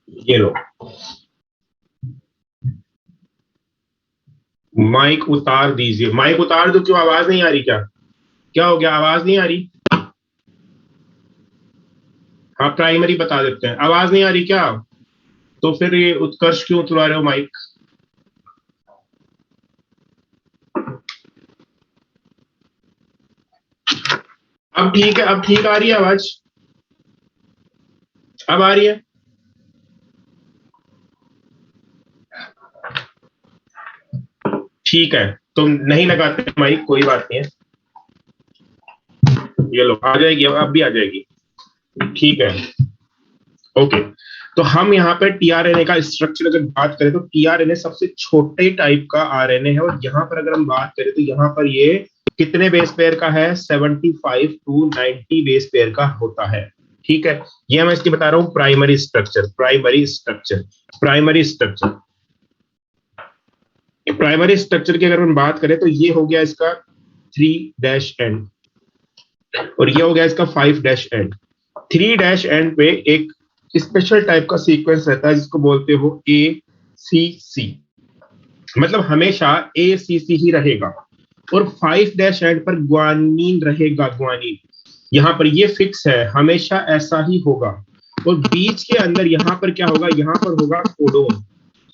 ये लो, माइक उतार दीजिए। माइक उतार दो, क्यों आवाज नहीं आ रही? क्या क्या हो गया, आवाज नहीं आ रही? हाँ, प्राइमरी बता देते हैं, आवाज नहीं आ रही क्या? तो फिर ये उत्कर्ष क्यों उतरवा रहे हो माइक? अब ठीक है, अब ठीक आ रही है आवाज? अब आ रही है? ठीक है, तो नहीं लगाते माइक, कोई बात नहीं है। ये लो, आ जाएगी, अब भी आ जाएगी। ठीक है, ओके। तो हम यहाँ पे टीआरएनए का स्ट्रक्चर अगर बात करें तो टीआरएनए सबसे छोटे टाइप का आरएनए है, और यहाँ पर अगर हम बात करें तो यहाँ पर ये कितने बेस पेयर का है? 75 टू 90 बेस पेयर का होता है। ठीक है, ये मैं इसकी बता रहा हूँ प्राइमरी स्ट्रक्चर। प्राइमरी स्ट्रक्चर की अगर हम बात करें तो ये हो गया इसका 3' एंड, और ये हो गया इसका 5' एंड। 3' एंड पे एक स्पेशल टाइप का सीक्वेंस रहता है जिसको बोलते हो ACC, मतलब हमेशा ACC ही रहेगा। और 5' एंड पर ग्वानीन रहेगा, ग्वानीन यहाँ पर ये फिक्स है, हमेशा ऐसा ही होगा। और बीच के अंदर यहाँ पर क्या होगा? यहाँ पर होगा कोडोन,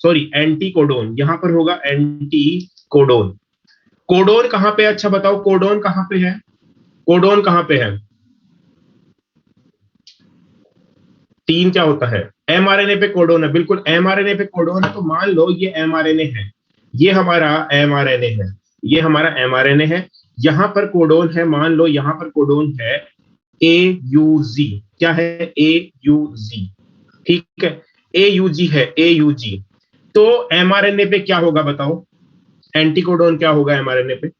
सॉरी एंटी कोडोन, यहाँ पर होगा एंटी कोडोन। कोडोन कहाँ पे? अच्छा बताओ, कोडोन कहाँ पे है? कोडोन कहाँ पे है? 3 क्या होता है? एमआरएनए पे कोडोन है, बिल्कुल एमआरएनए पे कोडोन है। तो मान लो ये एमआरएनए है, ये हमारा एमआरएनए है, ये हमारा एमआरएनए है। यहां पर कोडोन है, मान लो यहां पर कोडोन है AUG। क्या है? AUG। ठीक है, AUG है, AUG। तो एमआरएनए पे क्या होगा बताओ? एंटीकोडोन क्या होगा एमआरएनए पे?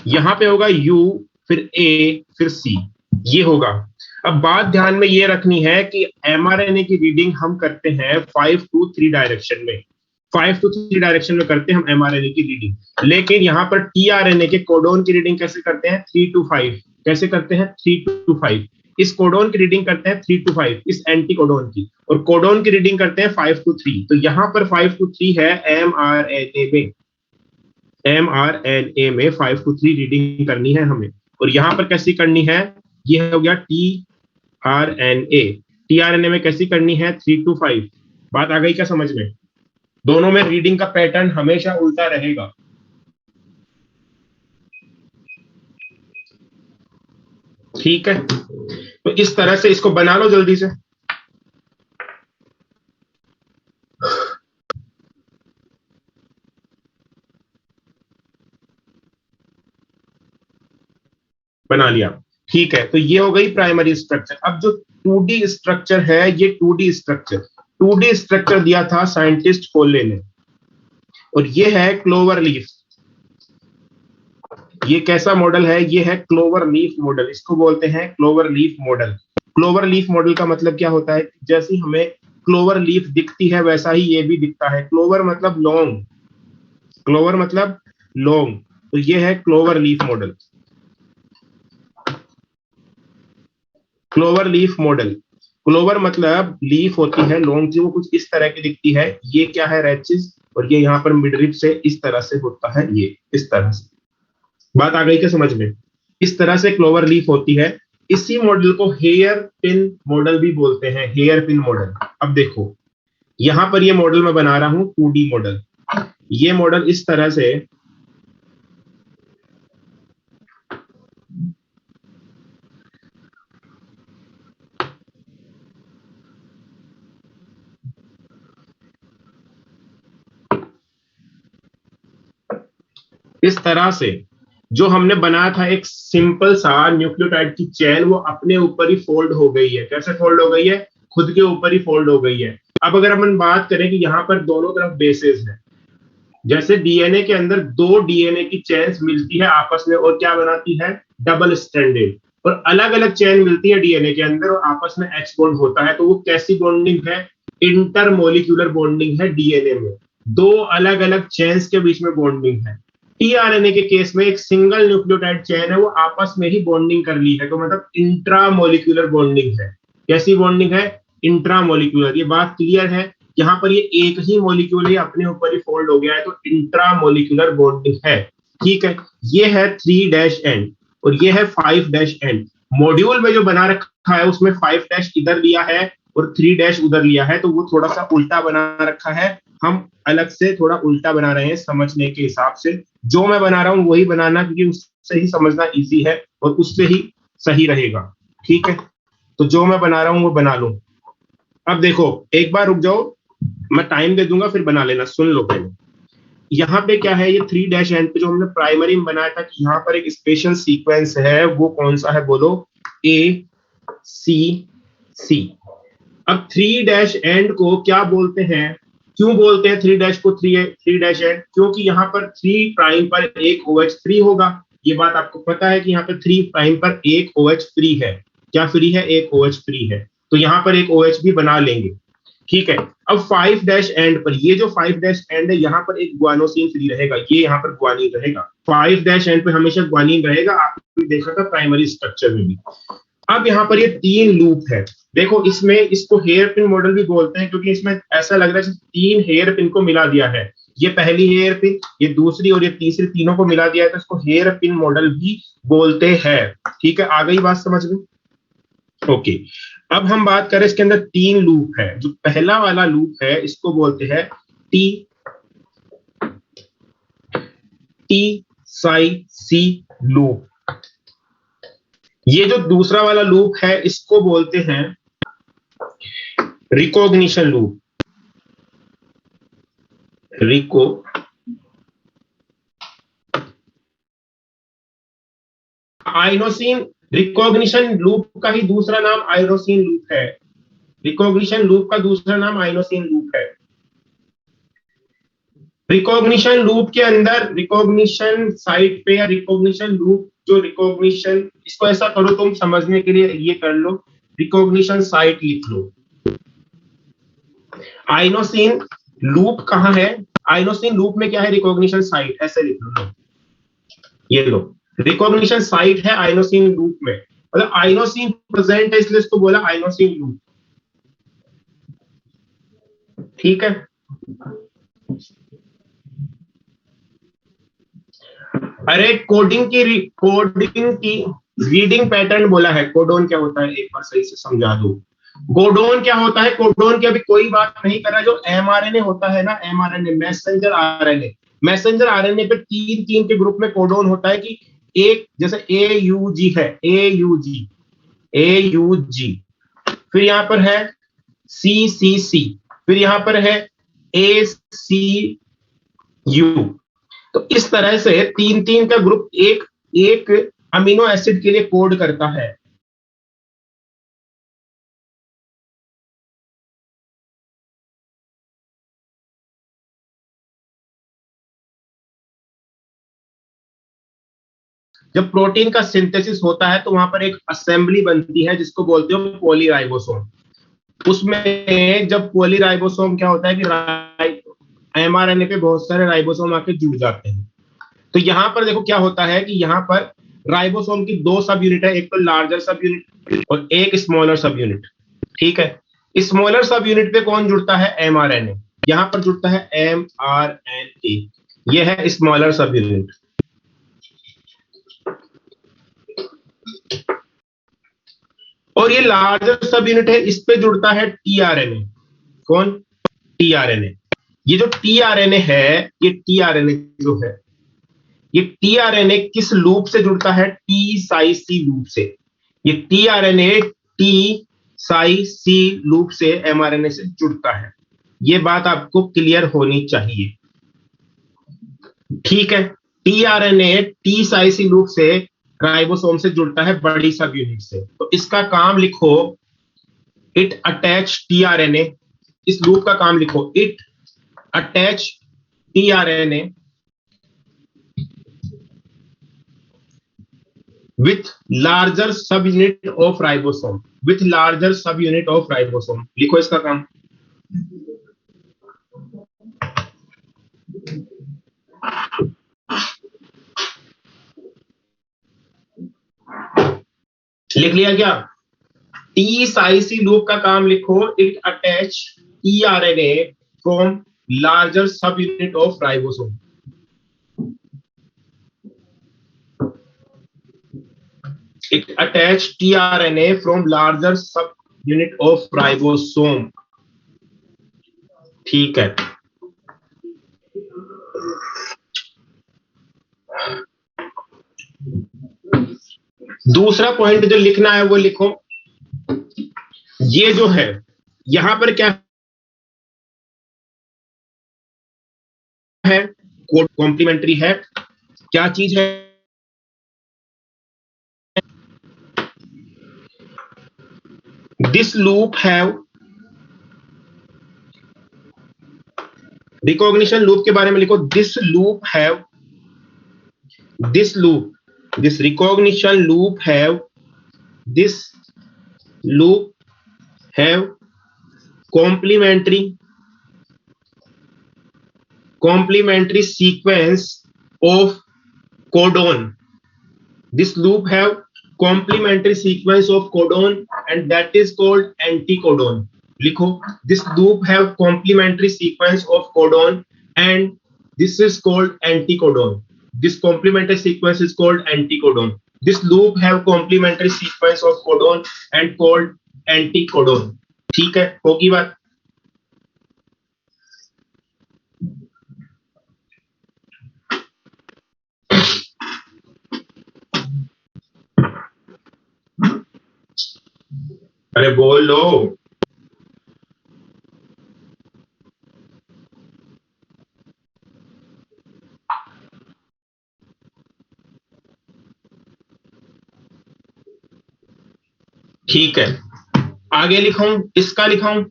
यहां पे होगा U, फिर A, फिर C, ये होगा। अब बात ध्यान में ये रखनी है कि एमआरएनए की रीडिंग हम करते हैं 5 टू 3 डायरेक्शन में, 5 टू 3 डायरेक्शन में करते हैं हम एमआरएनए की रीडिंग। लेकिन यहां पर टीआरएनए के कोडोन की रीडिंग कैसे करते हैं? 3 टू 5। कैसे करते हैं? 3 टू 5। इस कोडोन की रीडिंग करते हैं 3 टू 5, इस एंटी कोडोन की, और कोडोन की रीडिंग करते हैं 5 टू 3। तो यहां पर 5 टू 3 है एमआरएनए में, एमआरएनए में 5 टू 3 रीडिंग करनी है हमें। और यहां पर कैसी करनी है? ये हो गया टीआरएनए। टीआरएनए में कैसी करनी है? 3 टू 5। बात आ गई क्या समझ में? दोनों में रीडिंग का पैटर्न हमेशा उल्टा रहेगा। ठीक है, तो इस तरह से इसको बना लो जल्दी से। बना लिया? ठीक है, तो ये हो गई प्राइमरी स्ट्रक्चर। अब जो 2D स्ट्रक्चर है, ये 2D स्ट्रक्चर दिया था साइंटिस्ट फोले ने, और ये है क्लोवर लीफ। ये कैसा मॉडल है? ये है क्लोवर लीफ मॉडल, इसको बोलते हैं clover leaf model. Clover leaf model का मतलब क्या होता है? जैसी हमें क्लोवर लीफ दिखती है वैसा ही ये भी दिखता है। क्लोवर मतलब लॉन्ग, क्लोवर मतलब लॉन्ग, तो ये है clover leaf model. Clover leaf model, clover मतलब लीफ होती है लॉन्ग की, वो कुछ इस तरह की दिखती है। ये क्या है? रेचिस, और ये यहाँ पर मिडरिप से इस तरह से होता है, ये इस तरह से। बात आ गई क्या समझ में? इस तरह से क्लोवर लीफ होती है। इसी मॉडल को हेयर पिन मॉडल भी बोलते हैं, हेयर पिन मॉडल। अब देखो, यहां पर ये मॉडल मैं बना रहा हूं 2D मॉडल। ये मॉडल इस तरह से, इस तरह से जो हमने बनाया था एक सिंपल सा न्यूक्लियोटाइड की चेन, वो अपने ऊपर ही फोल्ड हो गई है। कैसे फोल्ड हो गई है? खुद के ऊपर ही फोल्ड हो गई है। अब अगर हम बात करें कि यहाँ पर दोनों तरफ बेसेस है, जैसे डीएनए के अंदर दो डीएनए की चेन्स मिलती है आपस में और क्या बनाती है? Double stranded. और अलग अलग चेन मिलती है डीएनए के अंदर और आपस में एक्स बॉन्ड होता है, तो वो कैसी बॉन्डिंग है? इंटरमोलिक्यूलर बॉन्डिंग है डीएनए में, दो अलग अलग चेन्स के बीच में बॉन्डिंग है। टीआरएनए के केस में एक सिंगल न्यूक्लियोटाइड चेन है, वो आपस में ही बॉन्डिंग कर ली है, तो मतलब इंट्रामोलिक्यूलर बॉन्डिंग है। कैसी बॉन्डिंग है? इंट्रामोलिक्यूलर। ये बात क्लियर है? यहाँ पर ये एक ही मॉलिक्यूल है, अपने ऊपर ही फोल्ड हो गया है, तो इंट्रामोलिक्यूलर बॉन्डिंग है। ठीक है, ये है 3 एंड और ये है 5 एंड। मॉड्यूल में जो बना रखा है उसमें 5 इधर लिया है और 3 उधर लिया है, तो वो थोड़ा सा उल्टा बना रखा है। हम अलग से थोड़ा उल्टा बना रहे हैं समझने के हिसाब से। जो मैं बना रहा हूं वही बनाना, क्योंकि उससे ही समझना इजी है और उससे ही सही रहेगा। ठीक है, तो जो मैं बना रहा हूं वो बना लो। अब देखो, एक बार रुक जाओ, मैं टाइम दे दूंगा, फिर बना लेना। सुन लो पहले, यहाँ पे क्या है, ये 3 एंड पे जो हमने प्राइमरी में बनाया था कि यहाँ पर एक स्पेशल सीक्वेंस है, वो कौन सा है बोलो? ए सी सी। अब 3 एंड को क्या बोलते हैं? क्यों बोलते हैं 3 को 3 एंड? क्योंकि यहाँ पर 3 प्राइम पर एक OH फ्री होगा। ये बात आपको पता है कि यहाँ पर 3 प्राइम पर एक OH फ्री है। क्या फ्री है? एक OH फ्री है, तो यहाँ पर एक OH भी बना लेंगे। ठीक है, अब 5 एंड पर, ये जो 5 एंड है, यहाँ पर एक ग्वानोसिन फ्री रहेगा, ये यहाँ पर ग्वानीन रहेगा। 5 एंड पर हमेशा ग्वानीन रहेगा, आपने देखा था प्राइमरी स्ट्रक्चर में भी। अब यहाँ पर ये 3 लूप है। देखो, इसमें इसको हेयर पिन मॉडल भी बोलते हैं, क्योंकि इसमें ऐसा लग रहा है 3 हेयर पिन को मिला दिया है। ये पहली हेयर पिन, ये दूसरी और ये तीसरी, तीनों को मिला दिया है, तो इसको हेयर पिन मॉडल भी बोलते हैं। ठीक है, आ गई बात समझ में? ओके, अब हम बात करें, इसके अंदर 3 लूप है। जो पहला वाला लूप है इसको बोलते हैं टी टी साई सी लूप। ये जो दूसरा वाला लूप है इसको बोलते हैं recognition loop. Inosine recognition loop का ही दूसरा नाम आइनोसिन लूप है। रिकॉग्निशन लूप का दूसरा नाम आइनोसिन लूप है। रिकॉग्निशन लूप के अंदर रिकॉग्निशन साइट पे, या रिकॉग्निशन लूप, जो रिकॉग्निशन, इसको ऐसा करो तुम समझने के लिए, ये कर लो, रिकॉग्निशन साइट लिख लो। आइनोसिन लूप कहां है? आइनोसिन लूप में क्या है? रिकॉग्निशन साइट, ऐसे लिख लो। ये लो, रिकॉग्निशन साइट है आइनोसिन लूप में, मतलब आइनोसिन प्रेजेंट है, इसलिए इसको बोला आइनोसिन लूप। ठीक है, अरे कोडिंग की रीडिंग पैटर्न बोला है। कोडोन क्या होता है एक बार सही से समझा दो। कोडोन क्या होता है? कोडोन की अभी कोई बात नहीं कर रहा। जो एमआरएनए होता है ना, mRNA messenger RNA, messenger RNA पे 3 के ग्रुप में कोडोन होता है कि एक, जैसे AUG है, AUG, फिर यहां पर है CCC, फिर यहां पर है ACU। तो इस तरह से 3 का ग्रुप एक एक अमीनो एसिड के लिए कोड करता है। जब प्रोटीन का सिंथेसिस होता है तो वहां पर एक असेंबली बनती है जिसको बोलते हो पॉलीराइबोसोम। उसमें जब पॉलीराइबोसोम क्या होता है कि एमआरएनए पे बहुत सारे राइबोसोम आके जुड़ जाते हैं। तो यहां पर देखो क्या होता है कि यहां पर राइबोसोम की 2 सब यूनिट है, एक तो लार्जर सब यूनिट और एक स्मॉलर सब यूनिट। ठीक है, स्मॉलर सब यूनिट पे कौन जुड़ता है? एमआरएनए। यहां पर जुड़ता है एमआरएनए, ये है स्मॉलर सब यूनिट। और ये लार्जर सब यूनिट है, इस पे जुड़ता है टीआरएनए। कौन? टीआरएनए। ये जो टीआरएनए है, ये टीआरएनए जो है, ये टीआरएनए किस लूप से जुड़ता है? टी साई सी लूप से। ये टीआरएनए टी साई सी लूप से एमआरएनए से जुड़ता है। ये बात आपको क्लियर होनी चाहिए। ठीक है, टीआरएनए टी साई सी लूप से राइबोसोम से जुड़ता है बड़ी सब यूनिट से। तो इसका काम लिखो, इट अटैच टीआरएनए। इस लूप का काम लिखो, it attach tRNA with larger subunit of ribosome, with larger subunit of ribosome। लिखो इसका काम। लिख लिया क्या? टी साइसी लूप का काम लिखो, it attach tRNA from larger सब unit of ribosome. It attach tRNA from larger सब यूनिट ऑफ राइबोसोम। ठीक है, दूसरा पॉइंट जो लिखना है वो लिखो, ये जो है यहां पर क्या है, कॉम्प्लीमेंट्री है, क्या चीज है? This loop have, recognition loop के बारे में लिखो, this loop have, this loop, this recognition loop have, this loop have complementary sequence of codon. This loop have complementary sequence of codon and that is called anticodon. लिखो, this loop have complementary sequence of codon and this is called anticodon. This complementary sequence is called anticodon. This loop have complementary sequence of codon and called anticodon. ठीक है, होगी बात? अरे बोल लो। ठीक है, आगे लिखाऊं, इसका लिखाऊं,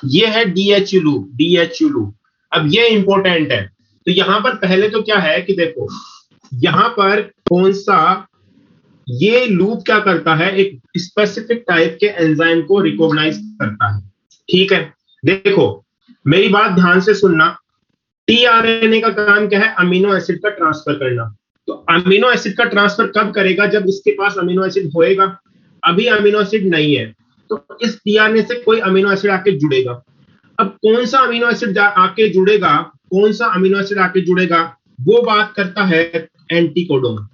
ये है डीएचयू लूप, डीएचयू लूप। अब ये इंपॉर्टेंट है, तो यहां पर पहले तो क्या है कि देखो, यहां पर कौन सा, ये लूप क्या करता है, एक स्पेसिफिक टाइप के एंजाइम को रिकॉग्नाइज करता है। ठीक है, देखो मेरी बात ध्यान से सुनना, टीआरएनए का काम क्या है? अमीनो एसिड का ट्रांसफर करना। तो अमीनो एसिड का ट्रांसफर कब करेगा? जब इसके पास अमीनो एसिड होएगा। अभी अमीनो एसिड नहीं है, तो इस टीआरएनए से कोई अमीनो एसिड आके जुड़ेगा। अब कौन सा अमीनो एसिड आके जुड़ेगा, कौन सा अमीनो एसिड आके जुड़ेगा, वो बात करता है एंटीकोडोन।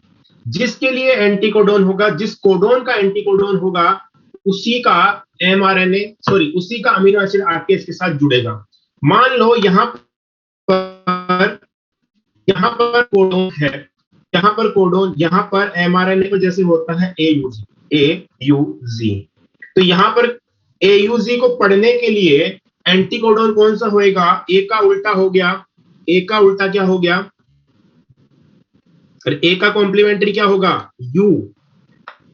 जिसके लिए एंटीकोडोन होगा, जिस कोडोन का एंटीकोडोन होगा, उसी का एमआरएनए, सॉरी उसी का अमीनो एसिड आके इसके साथ जुड़ेगा। मान लो यहां पर कोडोन है, यहां पर कोडोन, यहां पर एमआरएनए को जैसे होता है एयूजी, एयूजी, तो यहां पर एयूजी को पढ़ने के लिए एंटीकोडोन कौन सा होएगा? ए का उल्टा हो गया, ए का उल्टा क्या हो गया? ए का कॉम्प्लीमेंट्री क्या होगा? यू,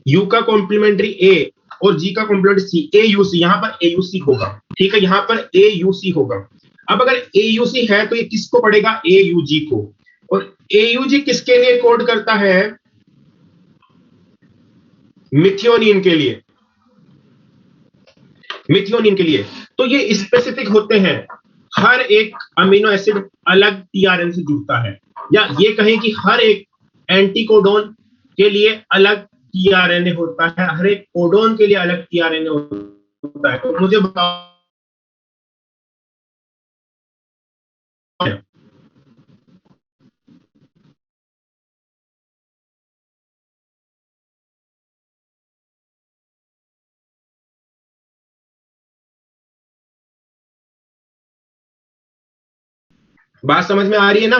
यू का कॉम्प्लीमेंट्री ए और जी का complementary C, A you see, यहां पर ए यू सी होगा। ठीक है, यहां पर ए यू सी होगा। अब अगर ए यू सी है तो ये किसको पढ़ेगा? ए यू जी को। और ए यू जी किसके लिए कोड करता है? मिथियोनिन के लिए, मिथियोनिन के लिए। तो ये स्पेसिफिक होते हैं, हर एक अमीनो एसिड अलग टीआरएन से जुड़ता है, या ये कहें कि हर एक एंटीकोडोन के लिए अलग टीआरएनए होता है, हर एक कोडोन के लिए अलग टीआरएनए होता है। तो मुझे बताओ, बात समझ में आ रही है ना?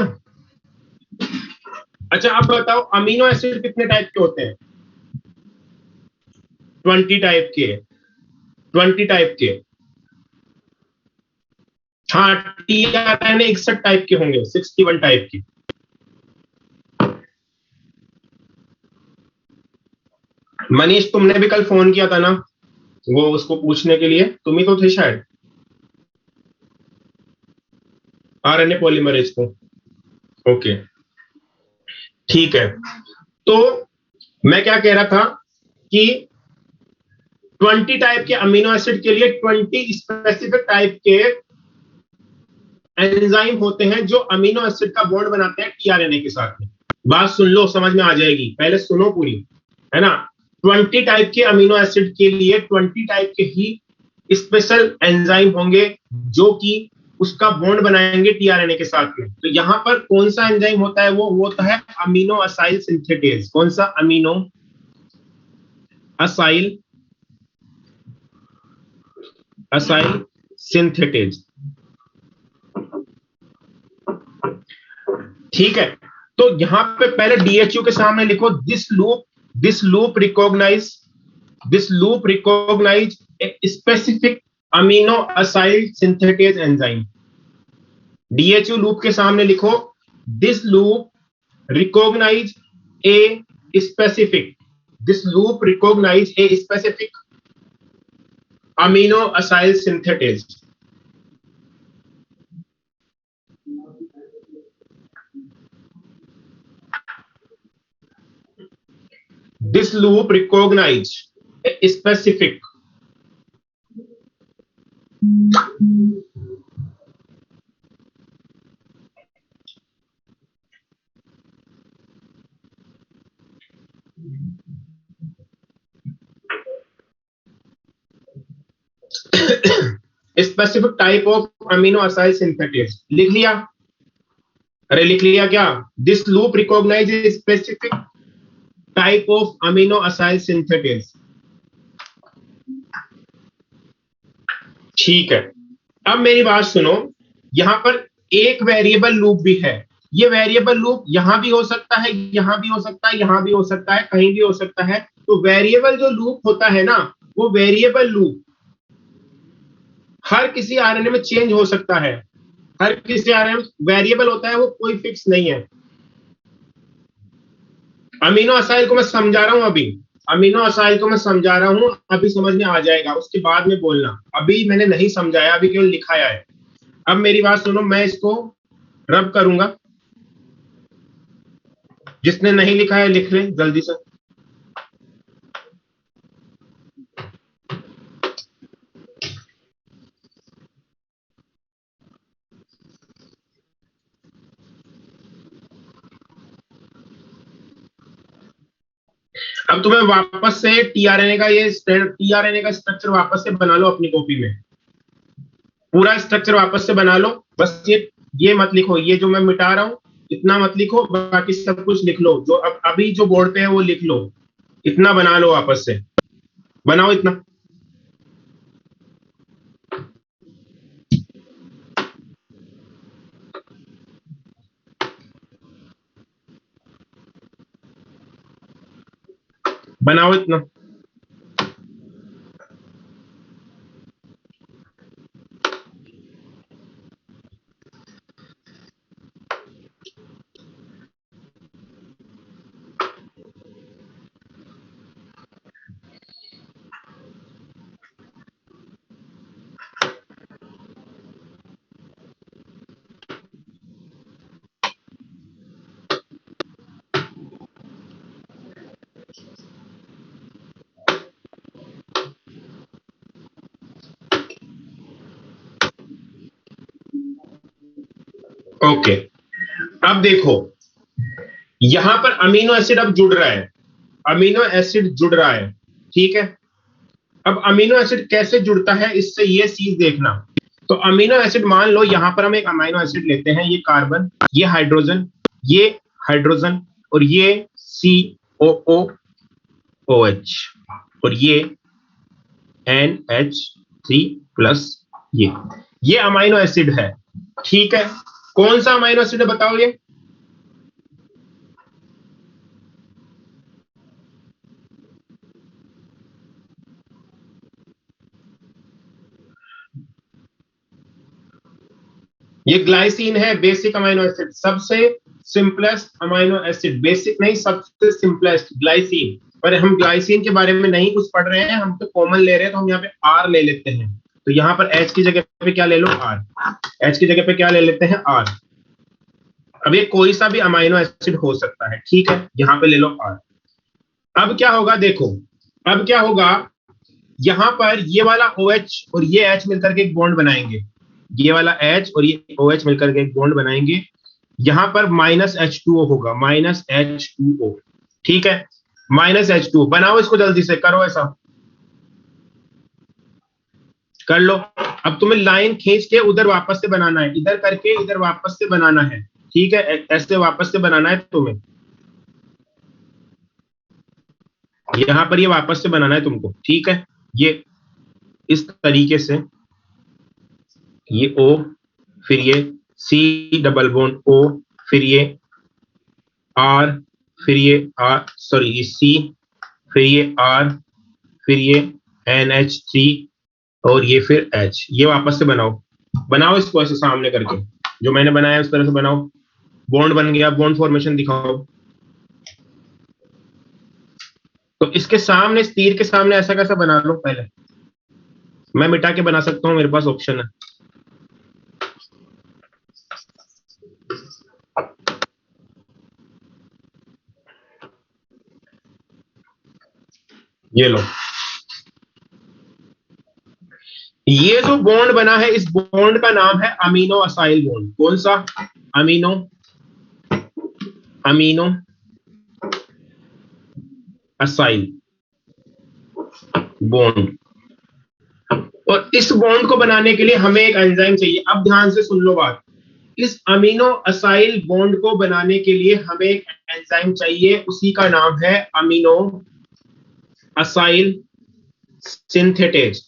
अच्छा आप बताओ, अमीनो एसिड कितने टाइप के होते हैं? 20 टाइप के, 20 टाइप के। हाँ, टीआरएनए 61 टाइप के होंगे, 61 टाइप के। मनीष तुमने भी कल फोन किया था ना, वो उसको पूछने के लिए, तुम ही तो थे शायद, आरएनए पॉलीमरेज को। ओके, ठीक है। तो मैं क्या कह रहा था कि 20 टाइप के अमीनो एसिड के लिए 20 स्पेसिफिक टाइप के एंजाइम होते हैं जो अमीनो एसिड का बॉन्ड बनाते हैं टीआरएनए के साथ में। बात सुन लो, समझ में आ जाएगी, पहले सुनो पूरी, है ना? 20 टाइप के अमीनो एसिड के लिए 20 टाइप के ही स्पेशल एंजाइम होंगे जो कि उसका बॉन्ड बनाएंगे टीआरएनए के साथ में। तो यहां पर कौन सा एंजाइम होता है, वो होता है अमीनो असाइल सिंथेटेज। कौन सा? Amino acyl synthetase. ठीक है, तो यहां पे पहले डीएचयू के सामने लिखो this loop recognise a specific amino acyl synthetase enzyme. DHU loop के सामने लिखो this loop recognise a specific amino acyl synthetase. This loop recognize a specific specific type of amino acyl synthetase. लिख लिया? अरे लिख लिया क्या? This loop recognise specific type of amino acyl synthetase. ठीक है, अब मेरी बात सुनो, यहां पर एक वेरिएबल लूप भी है। ये वेरिएबल लूप यहां भी हो सकता है, यहां भी हो सकता है, यहां भी हो सकता है, कहीं भी हो सकता है। तो वेरिएबल जो लूप होता है ना, वो वेरिएबल लूप हर किसी आरएनए में चेंज हो सकता है। हर किसी आरएनए वेरिएबल होता है, वो कोई फिक्स नहीं है। अमीनो असाइल को मैं समझा रहा हूं, अभी समझ में आ जाएगा, उसके बाद में बोलना। अभी मैंने नहीं समझाया, अभी केवल लिखाया है। अब मेरी बात सुनो, मैं इसको रब करूंगा। जिसने नहीं लिखा है लिख ले जल्दी से। अब तुम्हें वापस से टीआरएनए का स्ट्रक्चर वापस से बना लो अपनी कॉपी में। पूरा स्ट्रक्चर वापस से बना लो। बस ये मत लिखो, ये जो मैं मिटा रहा हूं इतना मत लिखो, बाकी सब कुछ लिख लो। जो अभी जो बोर्ड पे है वो लिख लो। इतना बना लो, वापस से बनाओ इतना। बनाओ इतना। ओके, अब देखो यहां पर अमीनो एसिड अब जुड़ रहा है। ठीक है, अब अमीनो एसिड कैसे जुड़ता है, इससे ये चीज देखना। तो अमीनो एसिड, मान लो यहां पर हम एक अमीनो एसिड लेते हैं, ये कार्बन, ये हाइड्रोजन और ये COOH और ये NH3 प्लस, ये अमीनो एसिड है। ठीक है, कौन सा अमीनो एसिड है बताओ? ये ग्लाइसिन है, बेसिक अमीनो एसिड, सबसे सिंपलेस्ट अमीनो एसिड। बेसिक नहीं, सबसे सिंपलेस्ट ग्लाइसिन। पर हम ग्लाइसिन के बारे में नहीं कुछ पढ़ रहे हैं, हम तो कॉमन ले रहे हैं, तो हम यहाँ पे R ले लेते हैं। तो यहाँ पर H की जगह पे क्या ले लो? R। H की जगह पे क्या ले लेते हैं? R। अब ये कोई सा भी अमीनो एसिड हो सकता है, ठीक है, यहाँ पे ले लो R। अब क्या होगा देखो, अब क्या होगा, यहां पर ये वाला OH और ये H मिलकर के एक बॉन्ड बनाएंगे। ये वाला H और ये OH मिलकर के एक बॉन्ड बनाएंगे। यहां पर -H2O होगा, -H2O। ठीक है, -H2 बनाओ इसको, जल्दी से करो, ऐसा कर लो। अब तुम्हें लाइन खींच के उधर वापस से बनाना है, इधर करके इधर वापस से बनाना है, ठीक है, ऐसे वापस से बनाना है तुम्हें, यहां पर ये वापस से बनाना है तुमको, ठीक है। ये इस तरीके से, ये O, फिर ये C डबल बॉन्ड O, फिर ये R, फिर ये R, सॉरी ये C, फिर ये R, फिर ये NH3 और ये फिर H। ये वापस से बनाओ, बनाओ इसको ऐसे सामने करके, जो मैंने बनाया उस तरह से बनाओ। बॉन्ड बन गया, बॉन्ड फॉर्मेशन दिखाओ। तो इसके सामने, इस तीर के सामने ऐसा कैसा बना लो पहले, मैं मिटा के बना सकता हूं, मेरे पास ऑप्शन है। ये लो, ये जो बॉन्ड बना है, इस बॉन्ड का नाम है अमीनो असाइल बॉन्ड। कौन सा? Amino, amino acyl bond. और इस बॉन्ड को बनाने के लिए हमें एक एंजाइम चाहिए। अब ध्यान से सुन लो बात, इस अमीनो असाइल बॉन्ड को बनाने के लिए हमें एक एंजाइम चाहिए, उसी का नाम है अमीनो असाइल सिंथेटेज।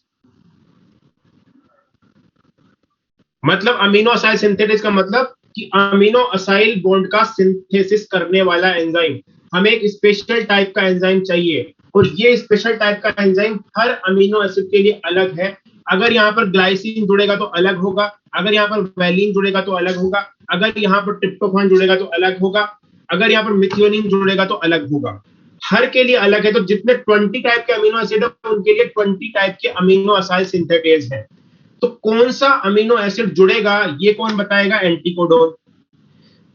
मतलब अमीनो असाइल सिंथेटेज का मतलब कि अमीनो असाइल बॉन्ड का सिंथेसिस करने वाला एंजाइम। हमें एक स्पेशल टाइप का एंजाइम चाहिए, और ये स्पेशल टाइप का एंजाइम हर अमीनो एसिड के लिए अलग है। अगर यहाँ पर ग्लाइसिन जुड़ेगा तो अलग होगा, अगर यहाँ पर वैलिन जुड़ेगा तो अलग होगा, अगर यहाँ पर ट्रिप्टोफान जुड़ेगा तो अलग होगा, अगर यहाँ पर मिथियोनिन जुड़ेगा तो अलग होगा। हर के लिए अलग है। तो जितने 20 टाइप के अमीनो एसिड है उनके लिए 20 टाइप के अमीनो असाइल सिंथेटेज है। तो कौन सा अमीनो एसिड जुड़ेगा ये कौन बताएगा? एंटीकोडोन।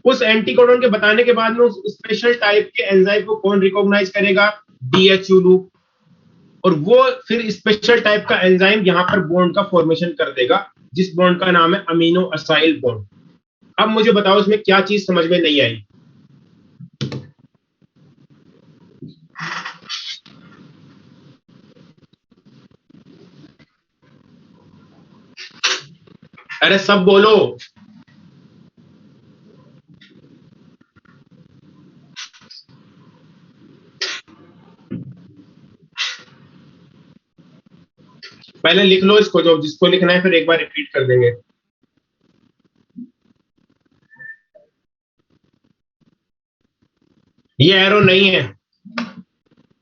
उस एंटीकोडोन के बताने के बाद में उस स्पेशल टाइप के एंजाइम को कौन रिकॉग्नाइज करेगा? DHU loop. और वो फिर स्पेशल टाइप का एंजाइम यहां पर बॉन्ड का फॉर्मेशन कर देगा, जिस बॉन्ड का नाम है अमीनो असाइल बॉन्ड। अब मुझे बताओ इसमें क्या चीज समझ में नहीं आई? अरे सब बोलो। पहले लिख लो इसको, जो जिसको लिखना है फिर एक बार रिपीट कर देंगे। ये एरो नहीं है,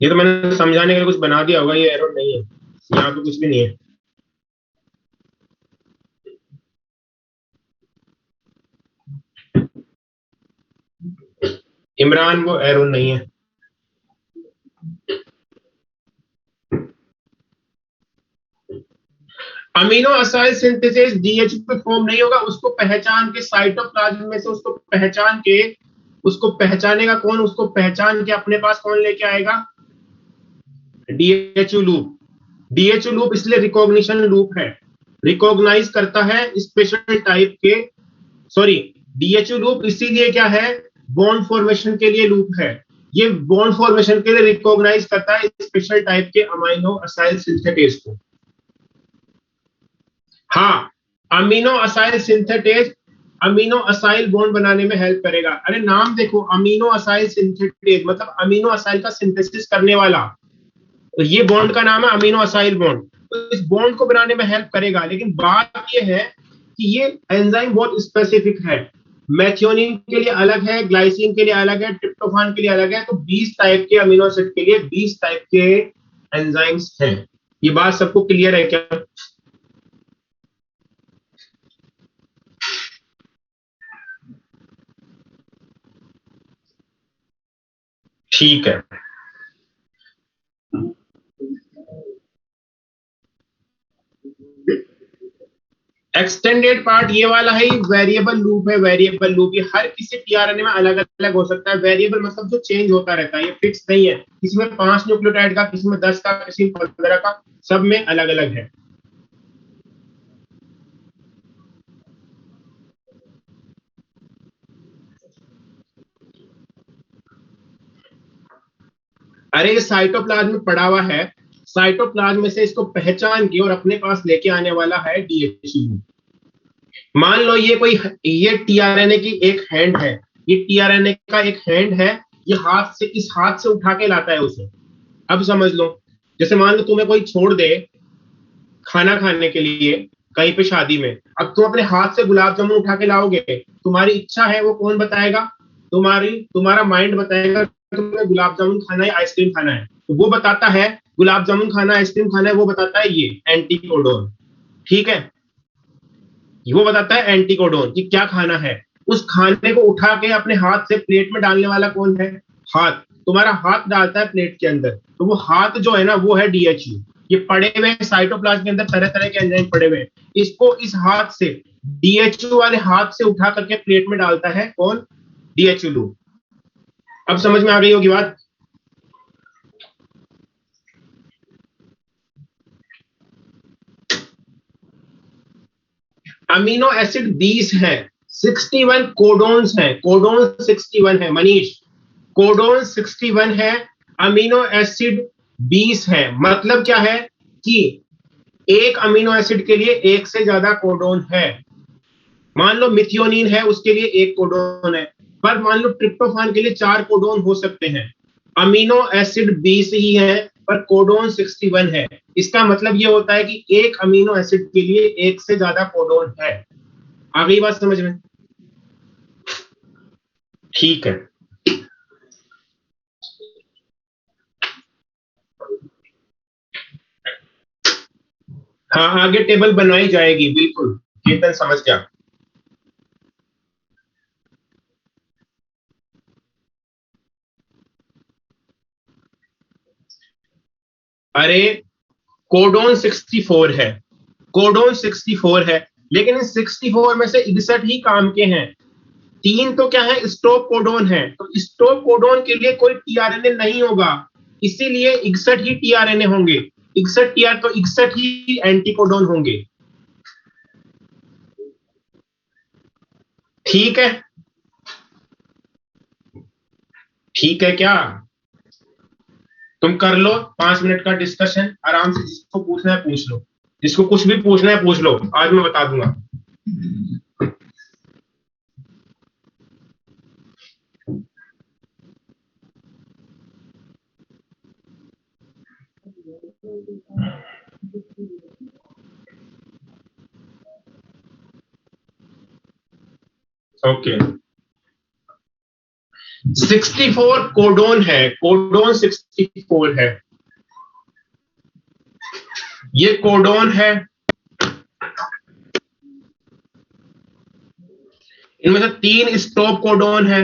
ये तो मैंने समझाने के लिए कुछ बना दिया होगा, ये एरो नहीं है, यहाँ तो कुछ भी नहीं है। इमरान, वो एरो नहीं है। अमीनो असाइल सिंथेसिस डीएचयू पे फॉर्म नहीं होगा, उसको पहचान के साइटोप्लाज्म में से उसको पहचान के, उसको पहचानेगा कौन? उसको पहचान के अपने पास कौन लेके आएगा? DHU loop. डीएचयू लूप इसलिए रिकॉग्निशन लूप है, रिकॉग्नाइज करता है स्पेशल टाइप के, सॉरी, डीएचयू लूप इसीलिए क्या है? बॉन्ड फॉर्मेशन के लिए लूप है। ये बॉन्ड फॉर्मेशन के लिए रिकॉग्नाइज करता है स्पेशल टाइप के अमीनो असाइल सिंथेटेज को। हाँ, amino acyl synthetase amino acyl bond बनाने में हेल्प करेगा। अरे नाम देखो, अमीनो असाइल सिंथेटेज मतलब अमीनो असाइल का सिंथेसिस करने वाला। तो ये बॉन्ड का नाम है अमीनो असाइल बॉन्ड। तो इस बॉन्ड को बनाने में हेल्प करेगा। लेकिन बात ये है कि ये एंजाइम बहुत स्पेसिफिक है। मैथियोनिन के लिए अलग है, ग्लाइसिन के लिए अलग है, ट्रिप्टोफान के लिए अलग है। तो 20 टाइप के अमीनो एसिड के लिए 20 टाइप के एंजाइम्स हैं। ये बात सबको क्लियर है क्या? ठीक है। एक्सटेंडेड पार्ट ये वाला है, वेरिएबल लूप है। वेरिएबल लूप ये हर किसी टीआरएनए में अलग अलग हो सकता है। वेरिएबल मतलब जो चेंज होता रहता है, ये फिक्स नहीं है। किसी में 5 न्यूक्लियोटाइड का, किसी में 10 का, किसी में 15 का, सब में अलग अलग है। अरे ये साइटोप्लाज्म में पड़ा हुआ है, साइटोप्लाज्म में से इसको पहचान के और अपने पास लेके आने वाला है डीएचयू। मान लो ये कोई, ये टीआरएनए की एक हैंड है, ये टीआरएनए का एक हैंड है, ये हाथ से, इस हाथ से उठा के लाता है उसे। अब समझ लो, जैसे मान लो तुम्हें कोई छोड़ दे खाना खाने के लिए कहीं पे शादी में, अब तुम अपने हाथ से गुलाब जामुन उठा के लाओगे, तुम्हारी इच्छा है वो कौन बताएगा? तुम्हारा माइंड बताएगा तुम्हें गुलाब जामुन खाना है, आइसक्रीम खाना है, तो वो बताता है गुलाब जामुन खाना, आइसक्रीम खाना है, वो बताता है ये एंटीकोडोन। ठीक है, वो बताता है एंटीकोडोन कि क्या खाना है। उस खाने को उठा के अपने हाथ से प्लेट में डालने वाला कौन है? हाथ। तुम्हारा हाथ डालता है प्लेट के अंदर, तो वो हाथ जो है ना, वो है डीएचयू। ये पड़े हुए साइटोप्लाज्म के अंदर तरह तरह के एंजाइम पड़े हुए, इसको इस हाथ से, डीएचयू वाले हाथ से उठा करके प्लेट में डालता है कौन? DHU loop. अब समझ में आ गई होगी बात? अमीनो एसिड 20 है, 61 कोडोन्स हैं, कोडोन 61 है मनीष, कोडोन 61 है, अमीनो एसिड 20 है। मतलब क्या है कि एक अमीनो एसिड के लिए एक से ज्यादा कोडोन है। मान लो मिथियोनिन है, उसके लिए एक कोडोन है, पर मान लो ट्रिप्टोफान के लिए 4 कोडोन हो सकते हैं। अमीनो एसिड 20 ही है पर कोडोन 61 है। इसका मतलब ये होता है कि एक अमीनो एसिड के लिए एक से ज्यादा कोडोन है। आ गई बात समझ में? ठीक है, हाँ आगे टेबल बनाई जाएगी, बिल्कुल केतन समझ गया। अरे कोडोन 64 है, कोडोन 64 है, लेकिन इन 64 में से 61 ही काम के हैं। 3 तो क्या है, स्टॉप कोडोन है, तो स्टॉप कोडोन के लिए कोई टीआरएनए नहीं होगा, इसीलिए 61 ही टीआरएनए होंगे। 61 टीआर तो 61 ही एंटीकोडोन होंगे। ठीक है, ठीक है क्या? तुम कर लो 5 मिनट का डिस्कशन आराम से, जिसको पूछना है पूछ लो, जिसको कुछ भी पूछना है पूछ लो, आज मैं बता दूंगा। ओके, 64 कोडोन है, कोडोन 64 है, ये कोडोन है। इनमें से 3 स्टॉप कोडोन है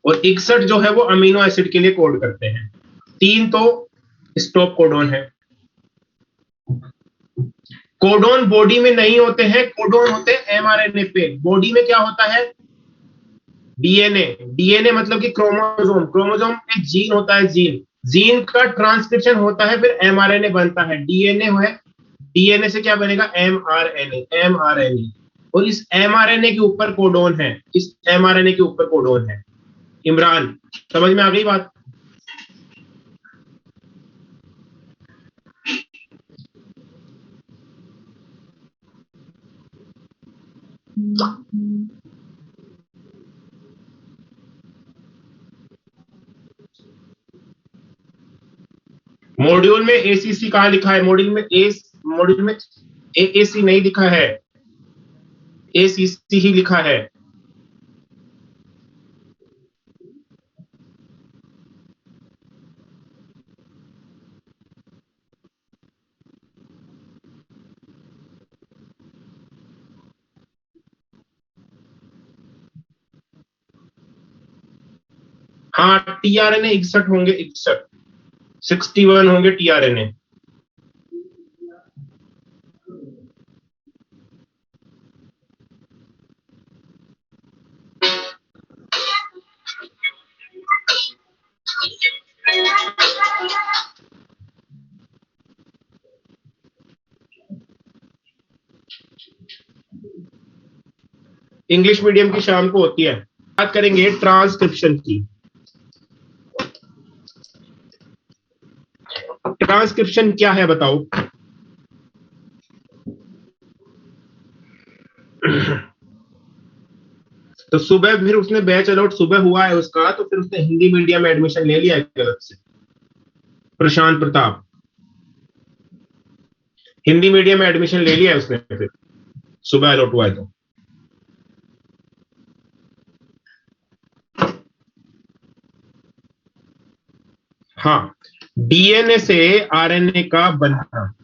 और 61 जो है वो अमीनो एसिड के लिए कोड करते हैं। 3 तो स्टॉप कोडोन है। कोडोन बॉडी में नहीं होते हैं, कोडोन होते हैं एमआरएनए पे। बॉडी में क्या होता है? डीएनए। डीएनए मतलब कि क्रोमोसोम, क्रोमोसोम एक जीन होता है, जीन, जीन का ट्रांसक्रिप्शन होता है, फिर एमआरएनए बनता है। डीएनए है, डीएनए से क्या बनेगा? MRNA, mRNA. और इस एमआरएनए के ऊपर कोडोन है, इस एमआरएनए के ऊपर कोडोन है। इमरान, समझ में आ गई बात? मॉड्यूल में एसीसी कहां लिखा है? मॉड्यूल में मॉड्यूल में एएसी नहीं लिखा है, एसीसी ही लिखा है। हाँ टीआरएनए 61 होंगे, 61, 61 होंगे टीआरएनए। इंग्लिश मीडियम की शाम को होती है। बात करेंगे ट्रांसक्रिप्शन की। ट्रांसक्रिप्शन क्या है बताओ? तो सुबह फिर उसने बैच अलॉट सुबह हुआ है उसका, तो फिर उसने हिंदी मीडियम में एडमिशन ले लिया है गलत से। प्रशांत प्रताप हिंदी मीडियम में एडमिशन ले लिया है उसने, फिर सुबह अलॉट हुआ है तो। हाँ, डीएनए से आरएनए का बनना।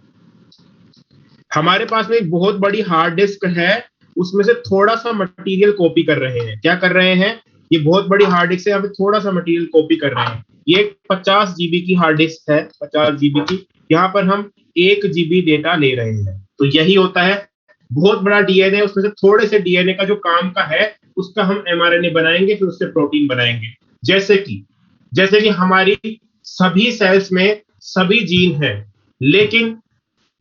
हमारे पास में एक बहुत बड़ी हार्ड डिस्क है, उसमें से थोड़ा सा मटेरियल कॉपी कर रहे हैं। क्या कर रहे हैं? ये बहुत बड़ी हार्ड डिस्क है, यहाँ पे थोड़ा सा मटेरियल कॉपी कर रहे हैं। ये 50 GB की हार्ड डिस्क है, 50 GB की। यहाँ पर हम 1 GB डेटा ले रहे हैं। तो यही होता है, बहुत बड़ा डीएनए, उसमें से थोड़े से डीएनए का जो काम का है उसका हम एमआरएनए बनाएंगे, फिर उससे प्रोटीन बनाएंगे। जैसे कि हमारी सभी सेल्स में सभी जीन है, लेकिन